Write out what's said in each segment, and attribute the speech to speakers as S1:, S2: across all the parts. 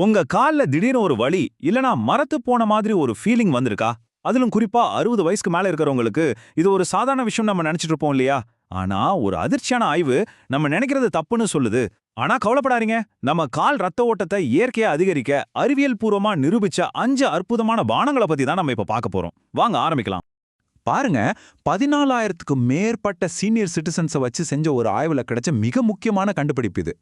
S1: உங்க கால்ல திடீர்னு ஒரு வலி இல்லனா மரத்து போன மாதிரி ஒரு ஃபீலிங் வந்திருக்கா? அதிலும் குறிப்பா 60 வயசுக்கு மேல இருக்கிறவங்களுக்கு இது ஒரு சாதாரண விஷயம் நம்ம நினைச்சிட்டு இருப்போம் இல்லையா? ஆனா ஒரு அதிர்ச்சியான ஆய்வு நம்ம நினைக்கிறது தப்புன்னு சொல்லுது. ஆனா கவலைப்படாதீங்க. நம்ம கால் ரத்த ஓட்டத்தை இயற்கையா அதிகரிக்க அறிவியல் பூர்வமா நிரூபிச்ச 5 அற்புதமான பானங்கள பத்தி தான் நம்ம இப்ப பார்க்க போறோம். வாங்க ஆரம்பிக்கலாம். பாருங்க, 14,000க்கும் மேற்பட்ட சீனியர் சிட்டிசன்ஸை வச்சு செஞ்ச ஒரு ஆய்வுல கிடைச்ச மிக முக்கியமான கண்டுபிடிப்பு இது.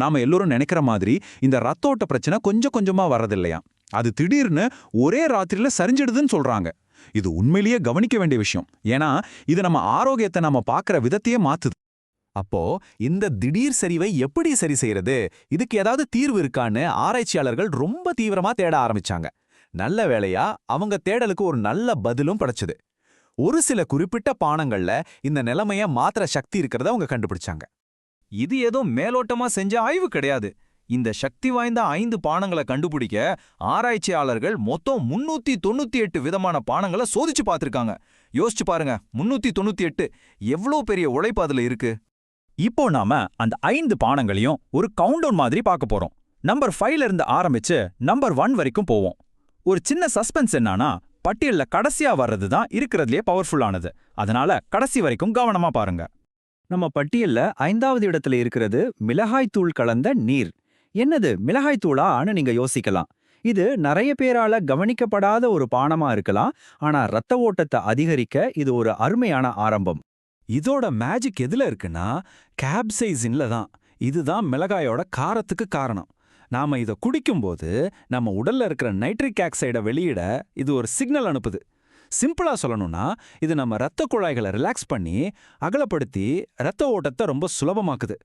S1: நாம எல்லோரும் நினைக்கிற மாதிரி இந்த ரத்த ஓட்ட பிரச்சனை கொஞ்சம் கொஞ்சமா வர்றதில்லையா, அது திடீர்னு ஒரே ராத்திரியில சரிஞ்சிடுதுன்னு சொல்றாங்க. இது உண்மையிலேயே கவனிக்க வேண்டிய விஷயம். ஏன்னா இது நம்ம ஆரோக்கியத்தை நம்ம பார்க்குற விதத்தையே மாத்துது.
S2: அப்போ இந்த திடீர் சரிவை எப்படி சரி செய்யறது, இதுக்கு ஏதாவது தீர்வு இருக்கான்னு ஆராய்ச்சியாளர்கள் ரொம்ப தீவிரமா தேட ஆரம்பிச்சாங்க. நல்ல வேளையா அவங்க தேடலுக்கு ஒரு நல்ல பதிலும் கிடைச்சது. ஒரு சில குறிப்பிட்ட பானங்கள்ல இந்த நிலைமைய மாத்திர சக்தி இருக்கிறத அவங்க கண்டுபிடிச்சாங்க. இது ஏதோ மேலோட்டமா செஞ்ச ஆய்வு கிடையாது. இந்த சக்தி வாய்ந்த 5 பானங்களை கண்டுபிடிக்க ஆராய்ச்சியாளர்கள் மொத்தம் 398 விதமான பானங்களை சோதிச்சு பார்த்திருக்காங்க. யோசிச்சு பாருங்க, 398 எவ்வளோ பெரிய உழைப்பு அதுல இருக்கு.
S1: இப்போ நாம அந்த 5 பானங்களையும் ஒரு கவுண்டவுன் மாதிரி பார்க்க போறோம். நம்பர் 5ல இருந்து ஆரம்பிச்சு நம்பர் 1 வரைக்கும் போவோம். ஒரு சின்ன சஸ்பென்ஸ் என்னன்னா, பட்டியல்ல கடைசியா வர்றது தான் இருக்கிறதுலே பவர்ஃபுல்லானது. அதனால கடைசி வரைக்கும் கவனமா பாருங்க. நம்ம பட்டியல்ல 5வது இடத்துல இருக்கிறது மிளகாய் தூள் கலந்த நீர். என்னது மிளகாய் தூளான்னு நீங்க யோசிக்கலாம். இது நிறைய பேரால கவனிக்கப்படாத ஒரு பானமா இருக்கலாம். ஆனா ரத்த ஓட்டத்தை அதிகரிக்க இது ஒரு அருமையான ஆரம்பம்.
S2: இதோட மேஜிக் எதுல இருக்குன்னா, கேப்சைசின்ல தான். இதுதான் மிளகாயோட காரத்துக்கு காரணம். நாம இதை குடிக்கும்போது நம்ம உடல்ல இருக்கிற நைட்ரிக் ஆக்சைடை வெளியிட இது ஒரு சிக்னல் அனுப்புது. சிம்பிளா சொல்லணும்னா, இது நம்ம ரத்த குழாய்களை ரிலாக்ஸ் பண்ணி அகலப்படுத்தி ரத்த ஓட்டத்தை ரொம்ப சுலபமாக்குது.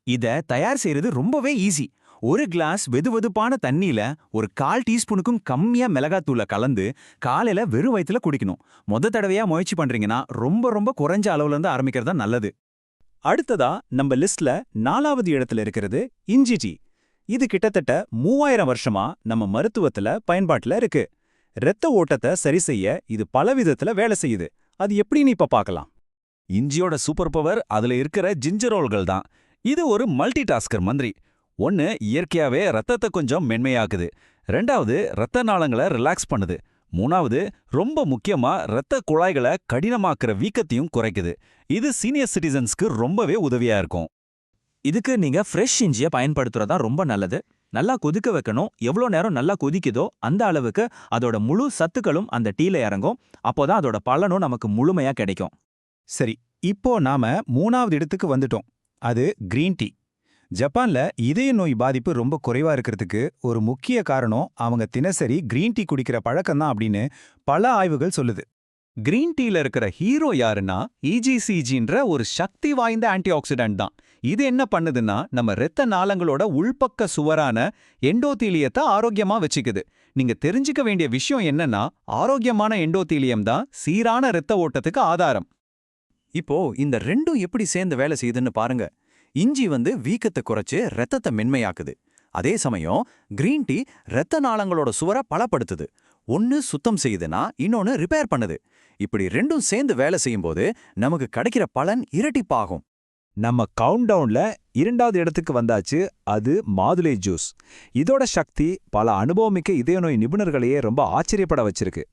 S1: இத தயார் செய்யறது ரொம்பவே ஈஸி. ஒரு கிளாஸ் வெதுவெதுப்பான தண்ணியில ஒரு 1/4 டீஸ்பூனுக்கும் கம்மியா மிளகாத்தூளை கலந்து காலையில வெறும் வயித்துல குடிக்கணும். தடவையா முயற்சி பண்றீங்கன்னா ரொம்ப குறைஞ்ச அளவுல இருந்து ஆரம்பிக்கிறது தான் நல்லது. அடுத்ததா நம்ம லிஸ்ட்ல 4வது இடத்துல இருக்கிறது இஞ்சி டீ. இது கிட்டத்தட்ட 3000 வருஷமா நம்ம மருத்துவத்துல பயன்பாட்டுல இருக்கு. இரத்த ஓட்டத்தை சரி செய்ய இது பல விதத்துல வேலை செய்யுது. அது எப்படின்னு இப்ப பார்க்கலாம்.
S2: இஞ்சியோட சூப்பர் பவர் அதுல இருக்கிற ஜிஞ்சரோல்கள் தான். இது ஒரு மல்டி டாஸ்கர் மந்திரி. ஒன்னு இயற்கையாவே ரத்தத்தை கொஞ்சம் மென்மையாக்குது. 2வது ரத்த நாளங்களை ரிலாக்ஸ் பண்ணுது. 3வது ரொம்ப முக்கியமா ரத்த குழாய்களை கடினமாக்குற வீக்கத்தையும் குறைக்குது. இது சீனியர் சிட்டிசன்ஸ்க்கு ரொம்பவே உதவியா இருக்கும்.
S1: இதுக்கு நீங்க ஃப்ரெஷ் இஞ்சியை பயன்படுத்துறதா ரொம்ப நல்லது. நல்லா கொதிக்க வைக்கணும். எவ்வளோ நேரம் நல்லா கொதிக்குதோ அந்த அளவுக்கு அதோட முழு சத்துக்களும் அந்த டீல இறங்கும். அப்போதான் அதோட பலனும் நமக்கு முழுமையா கிடைக்கும். சரி, இப்போ நாம 3வது இடத்துக்கு வந்துட்டோம். அது கிரீன் டீ. ஜப்பான்ல இதய நோய் பாதிப்பு ரொம்ப குறைவா இருக்கிறதுக்கு ஒரு முக்கிய காரணம் அவங்க தினசரி கிரீன் டீ குடிக்கிற பழக்கம்தான் அப்படின்னு பல ஆய்வுகள் சொல்லுது.
S2: கிரீன் டீல இருக்கிற ஹீரோ யாருன்னா இஜிசிஜின்ற ஒரு சக்தி வாய்ந்த ஆன்டி ஆக்சிடென்ட் தான். இது என்ன பண்ணுதுன்னா, நம்ம இரத்த நாளங்களோட உள்பக்க சுவரான எண்டோதீலியத்தை ஆரோக்கியமா வச்சுக்குது. நீங்க தெரிஞ்சுக்க வேண்டிய விஷயம் என்னன்னா, ஆரோக்கியமான எண்டோதீலியம் தான் சீரான இரத்த ஓட்டத்துக்கு ஆதாரம்.
S1: இப்போ இந்த ரெண்டும் எப்படி சேர்ந்து வேலை செய்யுதுன்னு பாருங்க. இஞ்சி வீக்கத்தை குறைச்சு ரத்தத்தை மென்மையாக்குது. அதே சமயம் கிரீன் டீ ரத்த நாளங்களோட சுவரை பலப்படுத்துது. ஒன்னு சுத்தம் செய்யுதுன்னா இன்னொன்னு ரிப்பேர் பண்ணுது. இப்படி ரெண்டும் சேர்ந்து வேலை செய்யும்போது நமக்கு கிடைக்கிற பலன் இரட்டிப்பாகும். நம்ம கவுண்டவுன்ல 2வது இடத்துக்கு வந்தாச்சு. அது மாதுளை ஜூஸ். இதோட சக்தி பல அனுபவமிக்க இதய நோய் நிபுணர்களையே ரொம்ப ஆச்சரியப்பட வச்சிருக்கு.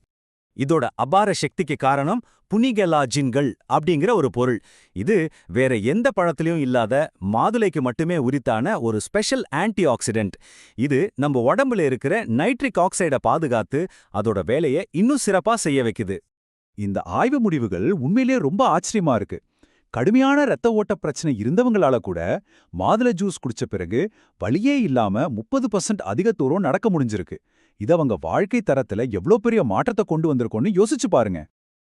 S1: இதோட அபார சக்திக்கு காரணம் புனிகெலாஜின்கள் அப்படிங்கிற ஒரு பொருள். இது வேற எந்த பழத்திலையும் இல்லாத மாதுளைக்கு மட்டுமே உரித்தான ஒரு ஸ்பெஷல் ஆன்டி ஆக்சிடென்ட். இது நம்ம உடம்புல இருக்கிற நைட்ரிக் ஆக்சைடை பாதுகாத்து அதோட வேலையை இன்னும் சிறப்பா செய்ய வைக்குது. இந்த ஆய்வு முடிவுகள் உண்மையிலேயே ரொம்ப ஆச்சரியமா இருக்கு. கடுமையான இரத்த ஓட்ட பிரச்சனை இருந்தவங்களால கூட மாதுளை ஜூஸ் குடிச்ச பிறகு வலியே இல்லாம 30% அதிக தூரம் நடக்க முடிஞ்சிருக்கு. இது அவங்க வாழ்க்கை தரத்துல எவ்வளோ பெரிய மாற்றத்தை கொண்டு வந்திருக்கோன்னு யோசிச்சு பாருங்க.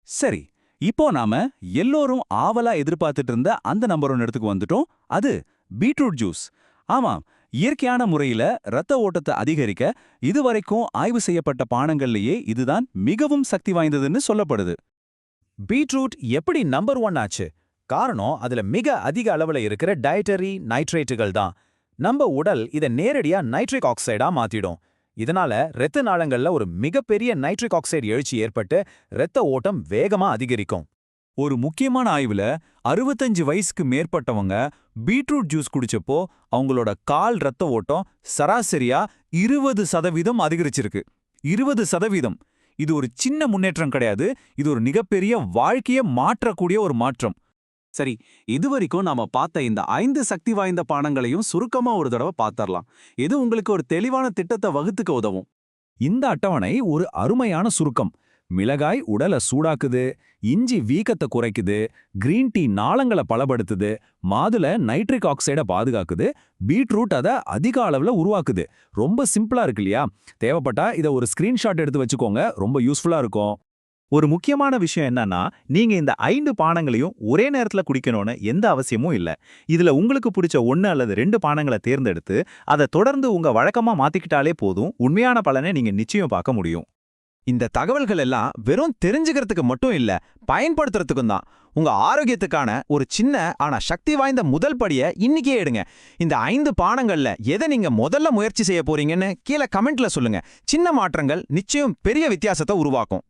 S2: சரி, இப்போ நாம எல்லோரும் ஆவலா எதிர்பார்த்துட்டு இருந்த அந்த நம்பர் 1 இடத்துக்கு வந்துட்டோம். அது பீட்ரூட் ஜூஸ். ஆமாம், இயற்கையான முறையில ரத்த ஓட்டத்தை அதிகரிக்க இதுவரைக்கும் ஆய்வு செய்யப்பட்ட பானங்கள்லயே இதுதான் மிகவும் சக்தி வாய்ந்ததுன்னு சொல்லப்படுது.
S1: பீட்ரூட் எப்படி நம்பர் 1 ஆச்சு? காரணம் அதுல மிக அதிக அளவுல இருக்கிற டயட்டரி நைட்ரேட்டுகள் தான். நம்ம உடல் இதை நேரடியா நைட்ரிக் ஆக்சைடா மாத்திடும். இதனால இரத்த நாளங்கள்ல ஒரு மிகப்பெரிய நைட்ரிக் ஆக்சைடு எழுச்சி ஏற்பட்டு இரத்த ஓட்டம் வேகமா அதிகரிக்கும்.
S2: ஒரு முக்கியமான ஆய்வுல 65 வயசுக்கு மேற்பட்டவங்க பீட்ரூட் ஜூஸ் குடிச்சப்போ அவங்களோட கால் ரத்த ஓட்டம் சராசரியா
S3: 20% அதிகரிச்சிருக்கு. 20%. இது ஒரு சின்ன முன்னேற்றம் கிடையாது, இது ஒரு மிகப்பெரிய வாழ்க்கையை மாற்றக்கூடிய ஒரு மாற்றம்.
S2: சரி, இதுவரைக்கும் நாம பார்த்த இந்த 5 சக்தி வாய்ந்த பானங்களையும் சுருக்கமா ஒரு தடவை பார்த்தரலாம். இது உங்களுக்கு ஒரு தெளிவான திட்டத்தை வகுத்துக்க உதவும்.
S3: இந்த அட்டவணை ஒரு அருமையான சுருக்கம். மிளகாய் உடலை சூடாக்குது, இஞ்சி வீக்கத்தை குறைக்குது, கிரீன் டீ நாளங்களை பலப்படுத்துது, மாதுளை நைட்ரிக் ஆக்சைடை பாதுகாக்குது, பீட்ரூட் அதை அதிக அளவில் உருவாக்குது. ரொம்ப சிம்பிளா இருக்கு இல்லையா? தேவைப்பட்டா இதை ஒரு ஸ்கிரீன்ஷாட் எடுத்து வச்சுக்கோங்க, ரொம்ப யூஸ்ஃபுல்லா இருக்கும்.
S4: ஒரு முக்கியமான விஷயம் என்னன்னா, நீங்க இந்த 5 பானங்களையும் ஒரே நேரத்துல குடிக்கணும்னு எந்த அவசியமும் இல்ல. இதுல உங்களுக்கு பிடிச்ச 1 அல்லது 2 பானங்களை தேர்ந்தெடுத்து அதை தொடர்ந்து உங்க வழக்கமா மாத்திக்கிட்டாலே போதும், உண்மையான பலனை நீங்க நிச்சயம் பார்க்க முடியும்.
S1: இந்த தகவல்கள் எல்லாம் வெறும் தெரிஞ்சுக்கிறதுக்கு மட்டும் இல்ல, பயன்படுத்துறதுக்கும் தான். உங்க ஆரோக்கியத்துக்கான ஒரு சின்ன ஆனா சக்தி வாய்ந்த முதல் படியை இன்னைக்கே எடுங்க. இந்த 5 பானங்கள்ல எதை நீங்க முதல்ல முயற்சி செய்ய போறீங்கன்னு கீழே கமெண்ட்ல சொல்லுங்க. சின்ன மாற்றங்கள் நிச்சயம் பெரிய வித்தியாசத்தை உருவாக்கும்.